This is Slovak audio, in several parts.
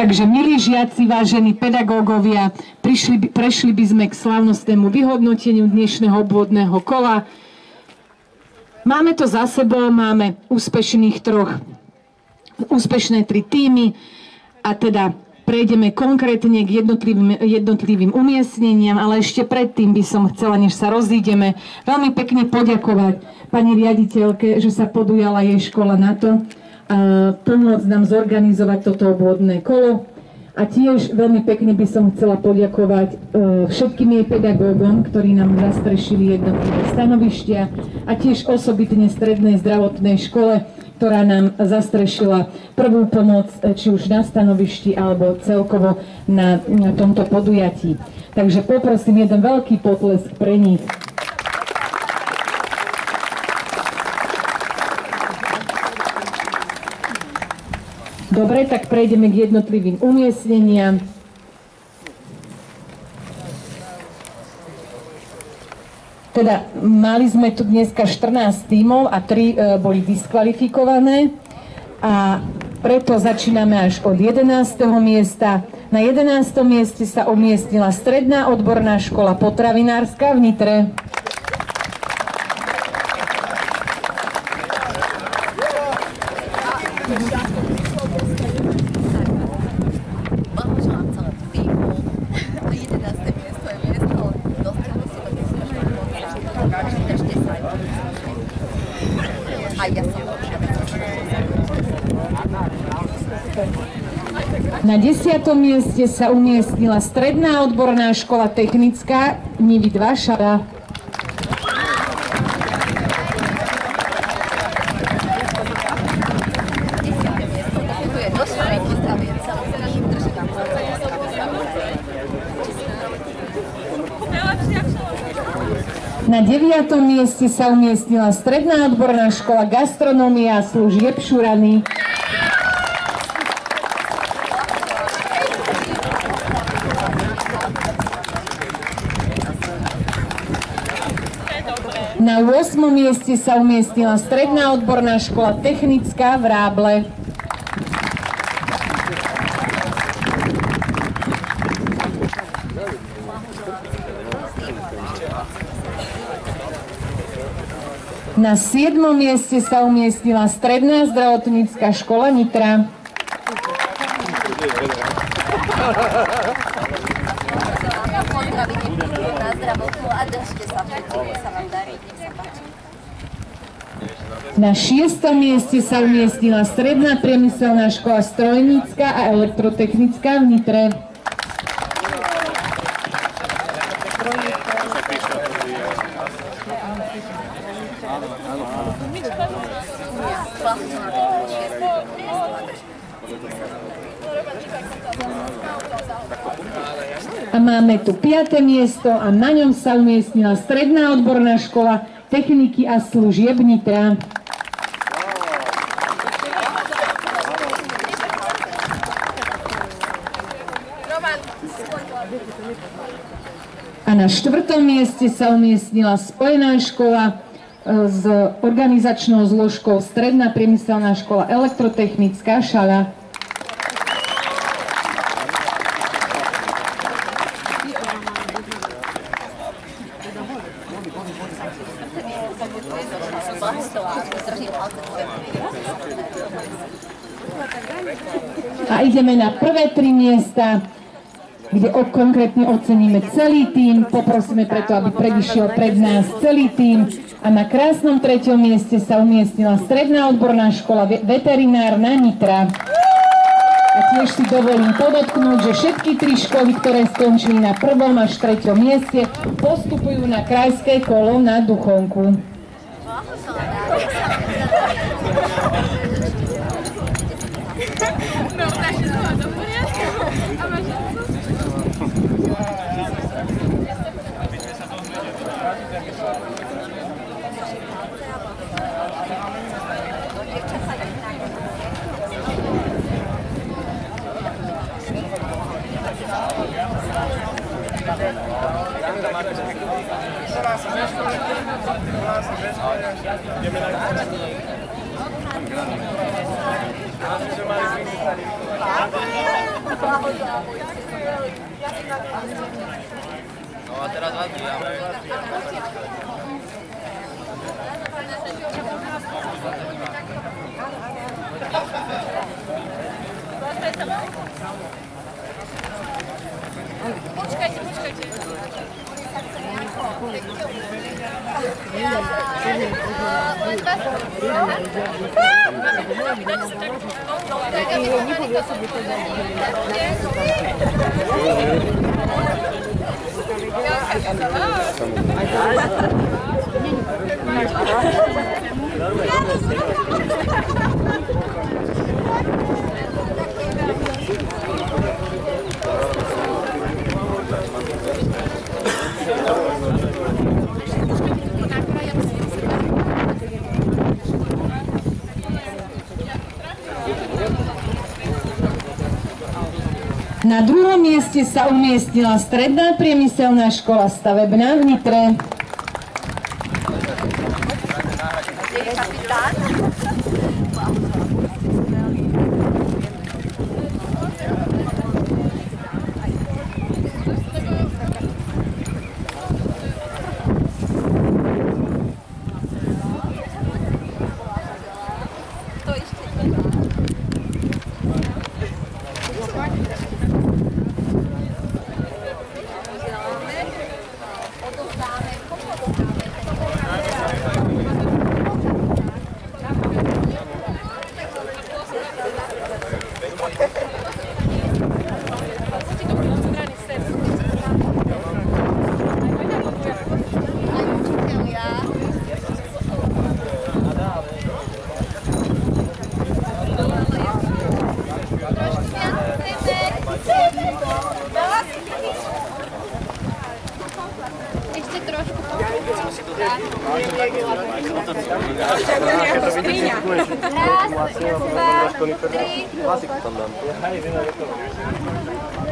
Takže, milí žiaci, vážení pedagógovia, prešli by sme k slávnostnému vyhodnoteniu dnešného obvodného kola. Máme to za sebou, máme úspešné 3 týmy a teda prejdeme konkrétne k jednotlivým umiestneniam, ale ešte predtým by som chcela, než sa rozídeme, veľmi pekne poďakovať pani riaditeľke, že sa podujala jej škola na to, pomôcť nám zorganizovať toto obvodné kolo. A tiež veľmi pekne by som chcela poďakovať všetkým jej pedagógom, ktorí nám zastrešili jednotlivé stanovištia, a tiež osobitne Strednej zdravotnej škole, ktorá nám zastrešila prvú pomoc, či už na stanovišti alebo celkovo na tomto podujatí. Takže poprosím jeden veľký potlesk pre nich. Dobre, tak prejdeme k jednotlivým umiestneniam. Teda mali sme tu dneska 14 tímov a 3 boli diskvalifikované a preto začíname až od 11. miesta. Na 11. mieste sa umiestnila Stredná odborná škola potravinárska v Nitre. Na 10. mieste sa umiestnila Stredná odborná škola technická Nivy 2 Šara. Na 9. mieste sa umiestnila Stredná odborná škola gastronómia a služieb Šurany. Na 8. mieste sa umiestnila Stredná odborná škola technická v Ráble. Na 7. mieste sa umiestnila Stredná zdravotnícka škola Nitra. Na 6. mieste sa umiestnila Stredná priemyselná škola strojnícka a elektrotechnická v Nitre. A máme tu 5. miesto a na ňom sa umiestnila Stredná odborná škola techniky a služieb Nitra. A na 4. mieste sa umiestnila Spojená škola s organizačnou zložkou Stredná priemyselná škola elektrotechnická Šala. A ideme na prvé 3 miesta, kde konkrétne oceníme celý tím. Poprosíme preto, aby predišiel pred nás celý tím. A na krásnom 3. mieste sa umiestnila Stredná odborná škola veterinárna Nitra. A tiež si dovolím podotknúť, že všetky 3 školy, ktoré skončili na 1. až 3. mieste, postupujú na krajské kolo na Duchonku. Ideme na No a teraz vás díváme. Počkajte. Na druhom mieste sa umiestnila Stredná priemyselná škola stavebná v Nitre.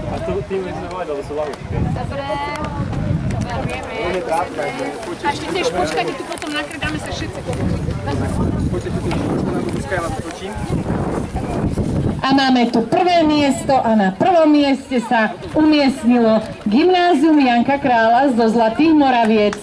A to tým sme povedali, sú lahučky. Dobre. A ešte chceš počkať, tu potom nakrdáme sa všetci. Poďte si tu trošku, ja vám točím. A máme tu prvé miesto a na prvom mieste sa umiestnilo Gymnázium Janka Krála zo Zlatých Moraviec.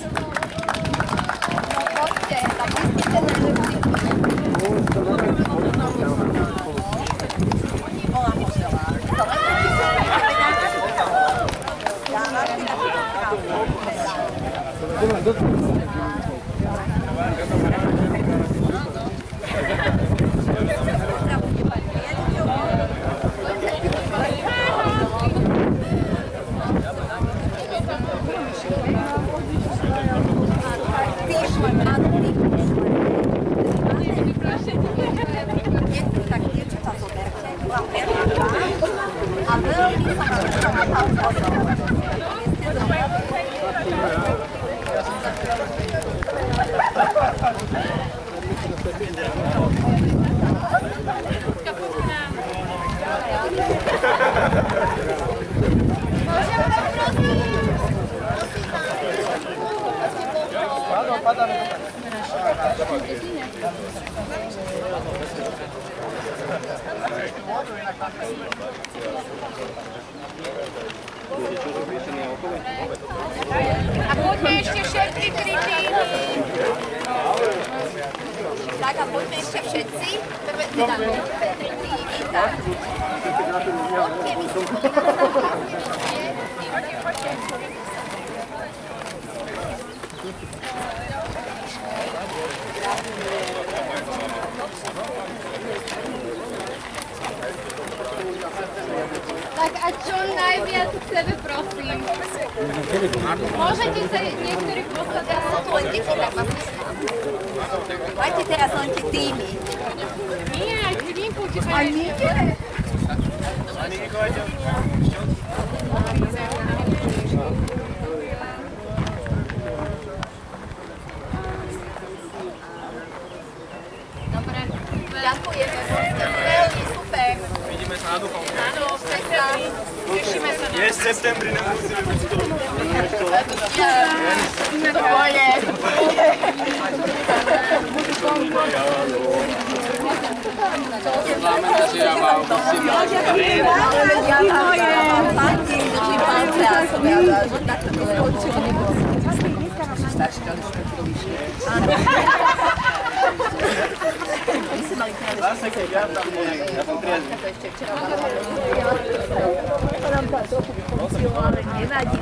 A poďme ešte všetky tri týmy. Tak a poďme ešte všetci. Prvé tri týmy, tak. Poďme mi si. Tak a čo najviac k sebe, prosím. Môžete sa niektorí poslať, ja som tu len deti, tak vás myslím. Dajte teraz len tie týmy. Nie, aj chvíľku, čiže... Aj my? Dobre, ďakujeme, veľmi super. Vidíme sa na duchovne. Áno, pekne. Tešíme sa na... Je v septembri, nemusíme byť to. To bole. znamená, že ja vám musím mať karér. Ale ja vám platím, držím palce a som rada, že takto to je určite nebudú. Starší, ale sú to vyššie. Áno. My sme mali teraz... Zase, keď ja tam môžem, ja som triezvy. To ešte včera mala. Nevadí.